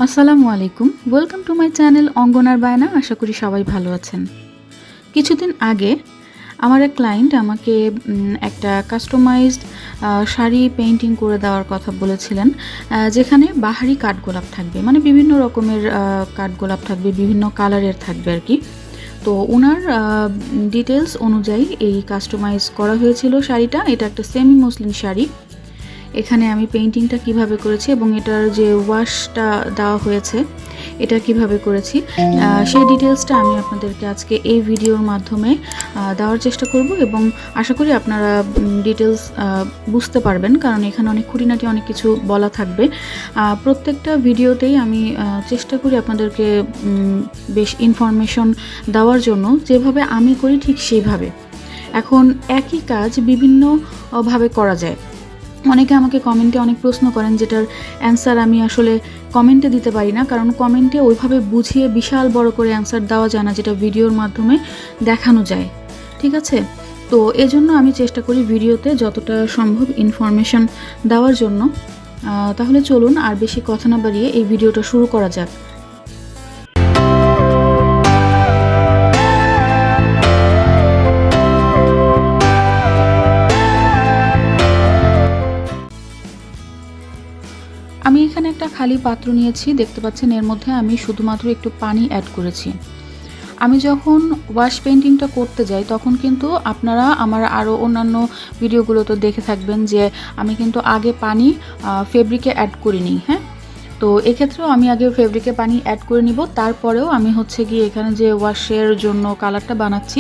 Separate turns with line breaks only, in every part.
আসসালামু আলাইকুম, welcome to my channel অঙ্গনার বায়না। আশা করি সবাই ভালো আছেন। কিছুদিন আগে আমার এক ক্লায়েন্ট আমাকে একটা কাস্টমাইজড শাড়ি পেইন্টিং করে দেওয়ার কথা বলেছিলেন, যেখানে বাহারি কাঠগোলাপ থাকবে, মানে বিভিন্ন রকমের কাঠগোলাপ থাকবে, বিভিন্ন কালারের থাকবে আর কি। তো ওনার ডিটেলস অনুযায়ী এই কাস্টমাইজ করা হয়েছিল শাড়িটা। এটা একটা সেমি মসলিন শাড়ি। এখানে আমি পেইন্টিংটা কিভাবে করেছি এবং এটার যে ওয়াশটা দেওয়া হয়েছে এটা কিভাবে করেছি সেই ডিটেলসটা আমি আপনাদেরকে আজকে এই ভিডিওর মাধ্যমে দেওয়ার চেষ্টা করব এবং আশা করি আপনারা ডিটেলস বুঝতে পারবেন, কারণ এখানে অনেক খুঁটিনাটি অনেক কিছু বলা থাকবে। প্রত্যেকটা ভিডিওতেই আমি চেষ্টা করি আপনাদেরকে বেশ ইনফরমেশন দেওয়ার জন্য, যেভাবে আমি করি ঠিক সেইভাবে। এখন একই কাজ বিভিন্নভাবে করা যায়। অনেকে আমাকে কমেন্টে অনেক প্রশ্ন করেন, যেটার অ্যান্সার আমি আসলে কমেন্টে দিতে পারি না, কারণ কমেন্টে ওইভাবে বুঝিয়ে বিশাল বড় করে অ্যান্সার দেওয়া যায় না, যেটা ভিডিওর মাধ্যমে দেখানো যায়। ঠিক আছে, তো এজন্য আমি চেষ্টা করি ভিডিওতে যতটা সম্ভব ইনফরমেশন দেওয়ার জন্য। তাহলে চলুন আর বেশি কথা না বাড়িয়ে এই ভিডিওটা শুরু করা যাক। আমি এখানে একটা খালি পাত্র নিয়েছি, দেখতে পাচ্ছেন। এর মধ্যে আমি শুধুমাত্র একটু পানি অ্যাড করেছি। আমি যখন ওয়াশ পেইন্টিংটা করতে যাই তখন কিন্তু আপনারা আমার আরও অন্যান্য ভিডিওগুলো তো দেখে থাকবেন যে আমি কিন্তু আগে পানি ফেব্রিকে অ্যাড করিনি। হ্যাঁ, তো এক্ষেত্রেও আমি আগে ফেব্রিকে পানি অ্যাড করে নিব। তারপরেও আমি গিয়ে এখানে যে ওয়াশের জন্য কালারটা বানাচ্ছি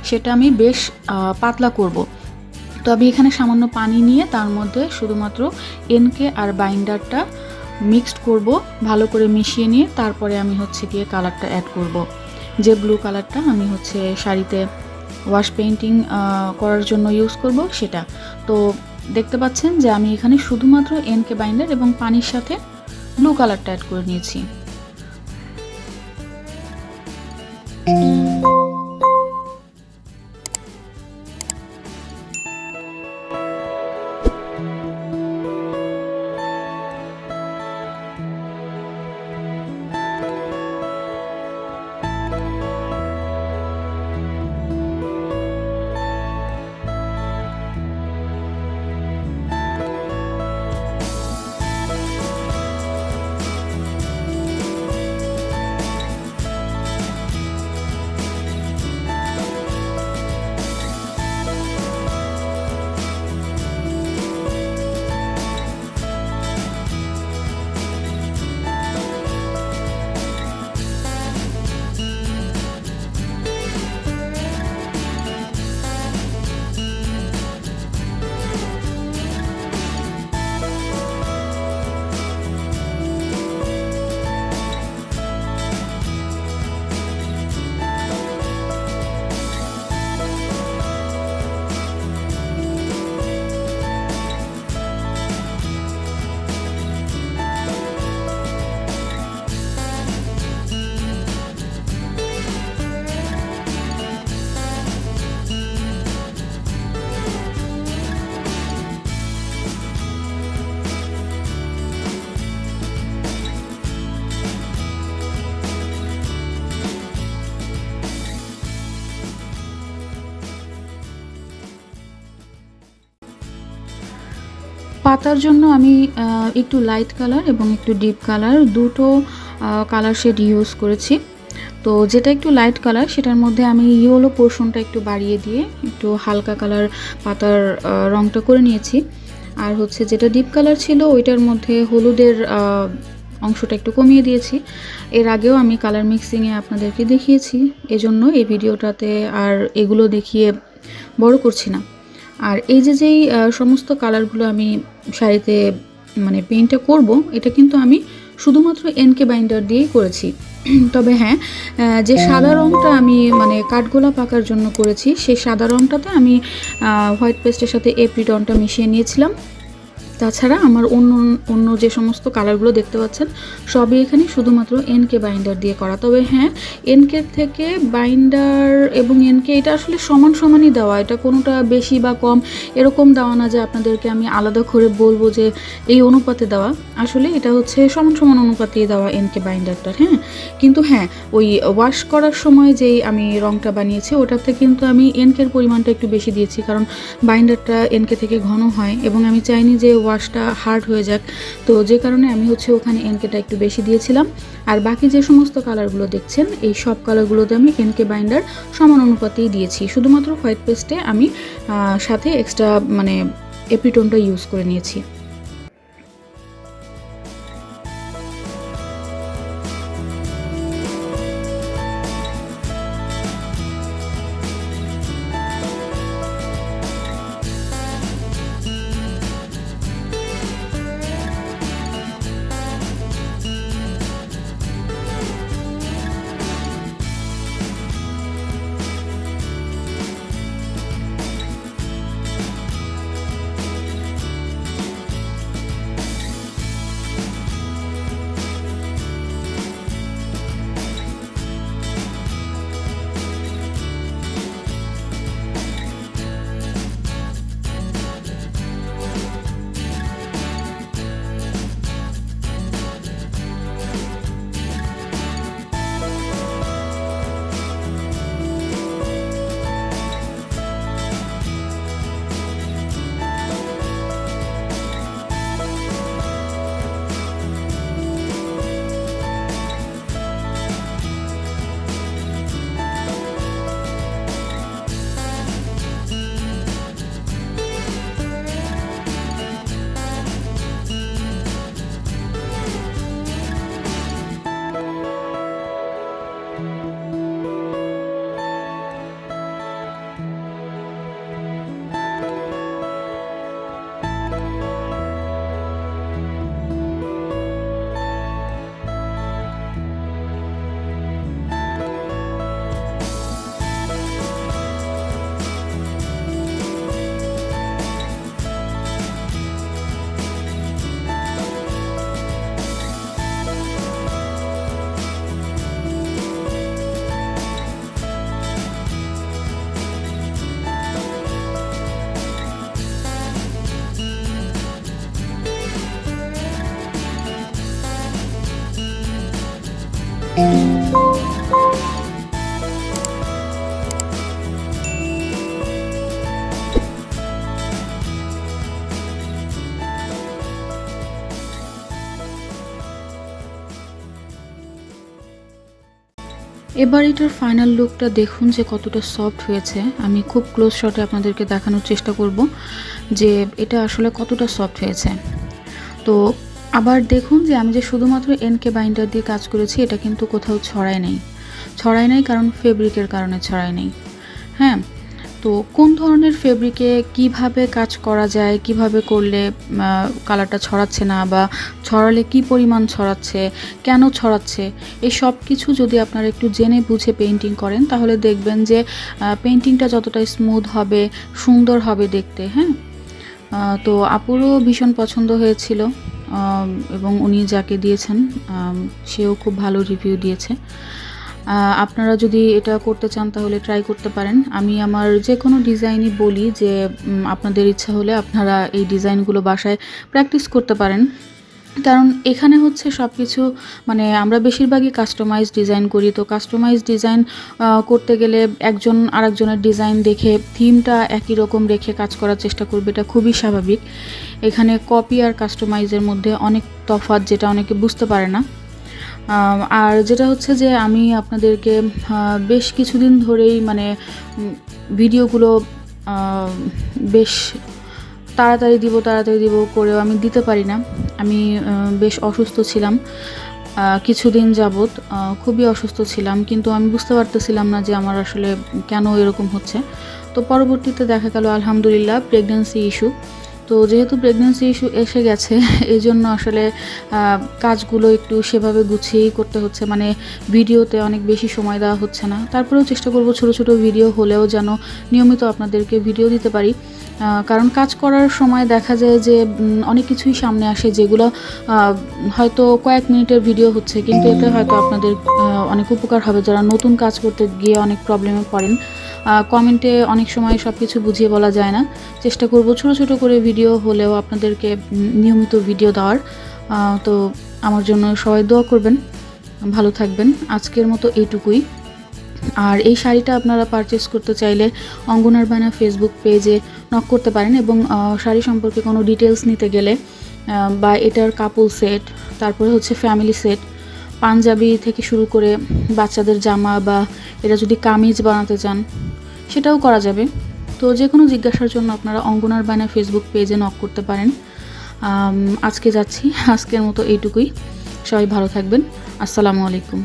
সেটা আমি বেশ পাতলা করব। তো আমি এখানে সামান্য পানি নিয়ে তার মধ্যে শুধুমাত্র এনকে আর বাইন্ডারটা মিক্সড করব, ভালো করে মিশিয়ে নিয়ে তারপরে আমি গিয়ে কালারটা অ্যাড করব, যে ব্লু কালারটা আমি শাড়িতে ওয়াশ পেইন্টিং করার জন্য ইউজ করব সেটা। তো দেখতে পাচ্ছেন যে আমি এখানে শুধুমাত্র এনকে বাইন্ডার এবং পানির সাথে ব্লু কালারটা অ্যাড করে নিয়েছি। পাতার জন্য আমি একটু লাইট কালার এবং একটু ডিপ কালার দুটো কালার শেড ইউজ করেছি। তো যেটা একটু লাইট কালার সেটার মধ্যে আমি ইয়েলো পোর্শনটা একটু বাড়িয়ে দিয়ে একটু হালকা কালার পাতার রংটা করে নিয়েছি। আর যেটা ডিপ কালার ছিল ওইটার মধ্যে হলুদের অংশটা একটু কমিয়ে দিয়েছি। এর আগেও আমি কালার মিক্সিংয়ে আপনাদেরকে দেখিয়েছি, এজন্য এই ভিডিওটাতে আর এগুলো দেখিয়ে বড় করছি না। আর এই যেই সমস্ত কালারগুলো আমি শাড়িতে মানে পেইন্টটা করব, এটা কিন্তু আমি শুধুমাত্র এনকে বাইন্ডার দিয়েই করেছি। তবে হ্যাঁ, যে সাদা রঙটা আমি মানে কাঠগোলাপ আঁকার জন্য করেছি, সেই সাদা রঙটাতে আমি হোয়াইট পেস্টের সাথে এপ্রিটনটা মিশিয়ে নিয়েছিলাম। তাছাড়া আমার অন্য অন্য যে সমস্ত কালারগুলো দেখতে পাচ্ছেন সবই এখানে শুধুমাত্র এনকে বাইন্ডার দিয়ে করা। তবে হ্যাঁ, এনকের থেকে বাইন্ডার এবং এনকে এটা আসলে সমান সমানই দেওয়া, এটা কোনোটা বেশি বা কম এরকম দেওয়া না যে আপনাদেরকে আমি আলাদা করে বলবো যে এই অনুপাতে দেওয়া। আসলে এটা হচ্ছে সমান সমান অনুপাতে দেওয়া এনকে বাইন্ডারটার। হ্যাঁ, কিন্তু হ্যাঁ, ওই ওয়াশ করার সময় যেই আমি রঙটা বানিয়েছি ওটাতে কিন্তু আমি এনকের পরিমাণটা একটু বেশি দিয়েছি, কারণ বাইন্ডারটা এনকে থেকে ঘন হয় এবং আমি চাইনি যে ওয়াশটা হার্ড হয়ে যাক। তো যে কারণে আমি হচ্ছে ওখানে এনকেটা একটু বেশি দিয়েছিলাম। আর বাকি যে সমস্ত কালারগুলো দেখছেন এই সব কালারগুলোতে আমি এনকে বাইন্ডার সমান অনুপাতেই দিয়েছি। শুধুমাত্র হোয়াইট পেস্টে আমি সাথে এক্সট্রা মানে এপিটোনটা ইউজ করে নিয়েছি। এবার এটার ফাইনাল লুকটা দেখুন যে কতটা সফট হয়েছে। আমি খুব ক্লোজ শটে আপনাদেরকে দেখানোর চেষ্টা করব যে এটা আসলে কতটা সফট হয়েছে। তো আবার দেখুন যে আমি যে শুধুমাত্র এনকে বাইন্ডার দিয়ে কাজ করেছি এটা কিন্তু কোথাও ছড়ায় নাই কারণ ফেব্রিকের কারণে ছড়ায় নাই। হ্যাঁ, তো কোন ধরনের ফেব্রিকে কিভাবে কাজ করা যায়, কিভাবে করলে কালারটা ছড়াচ্ছে না বা ছড়ালে কি পরিমাণ ছড়াচ্ছে, কেন ছড়াচ্ছে, এই সব কিছু যদি আপনারা একটু জেনে বুঝে পেইন্টিং করেন তাহলে দেখবেন যে পেইন্টিংটা যতটা স্মুথ হবে, সুন্দর হবে দেখতে। হ্যাঁ, তো আপুরও ভীষণ পছন্দ হয়েছিল এবং উনি যাকে দিয়েছেন সেও খুব ভালো রিভিউ দিয়েছে। আপনারা যদি এটা করতে চান তাহলে ট্রাই করতে পারেন। আমি আমার যে কোনো ডিজাইনই বলি যে আপনাদের ইচ্ছা হলে আপনারা এই ডিজাইনগুলো বাসায় প্র্যাকটিস করতে পারেন, কারণ এখানে হচ্ছে সব কিছু মানে আমরা বেশিরভাগই কাস্টমাইজ ডিজাইন করি। তো কাস্টমাইজ ডিজাইন করতে গেলে একজন আরেকজনের ডিজাইন দেখে থিমটা একই রকম রেখে কাজ করার চেষ্টা করবে, এটা খুবই স্বাভাবিক। এখানে কপি আর কাস্টমাইজের মধ্যে অনেক তফাৎ, যেটা অনেকে বুঝতে পারে না। আর যেটা হচ্ছে যে আমি আপনাদেরকে বেশ কিছুদিন ধরেই মানে ভিডিওগুলো বেশ তাড়াতাড়ি দিব করেও আমি দিতে পারি না। আমি বেশ অসুস্থ ছিলাম কিছুদিন যাবৎ, খুবই অসুস্থ ছিলাম, কিন্তু আমি বুঝতে পারতেছিলাম না যে আমার আসলে কেন এরকম হচ্ছে। তো পরবর্তীতে দেখা গেল আলহামদুলিল্লাহ প্রেগন্যান্সি ইস্যু। তো তো যেহেতু প্রেগন্যান্সি ইস্যু এসে গেছে এই জন্য আসলে কাজগুলো একটু সেভাবে গুছিয়েই করতে হচ্ছে, মানে ভিডিওতে অনেক বেশি সময় দেওয়া হচ্ছে না। তারপরেও চেষ্টা করব ছোট ছোট ভিডিও হলেও যেন নিয়মিত আপনাদেরকে ভিডিও দিতে পারি, কারণ কাজ করার সময় দেখা যায় যে অনেক কিছুই সামনে আসে যেগুলো হয়তো কয়েক মিনিটের ভিডিও হচ্ছে, কিন্তু এতে হয়তো আপনাদের অনেক উপকার হবে যারা নতুন কাজ করতে গিয়ে অনেক প্রবলেমে পড়েন। কমেন্টে অনেক সময় সব কিছু বুঝিয়ে বলা যায় না, চেষ্টা করব ছোট ছোট করে ভিডিও হলেও আপনাদেরকে নিয়মিত ভিডিও দেওয়ার। তো আমার জন্য সবাই দোয়া করবেন, ভালো থাকবেন। আজকের মতো এইটুকুই। আর এই শাড়িটা আপনারা পারচেস করতে চাইলে অঙ্গনার বায়না ফেসবুক পেজে নক করতে পারেন, এবং শাড়ি সম্পর্কে কোনো ডিটেলস নিতে গেলে বা এটার কাপল সেট, তারপরে হচ্ছে ফ্যামিলি সেট, পাঞ্জাবি থেকে শুরু করে বাচ্চাদের জামা, বা এটা যদি কামিজ বানাতে চান সেটাও করা যাবে। তো যে কোনো জিজ্ঞাসার জন্য আপনারা অঙ্গনার বায়না ফেসবুক পেজে নক করতে পারেন। আজকে যাচ্ছি, আজকের মতো এইটুকুই। সবাই ভালো থাকবেন। আসসালামু আলাইকুম।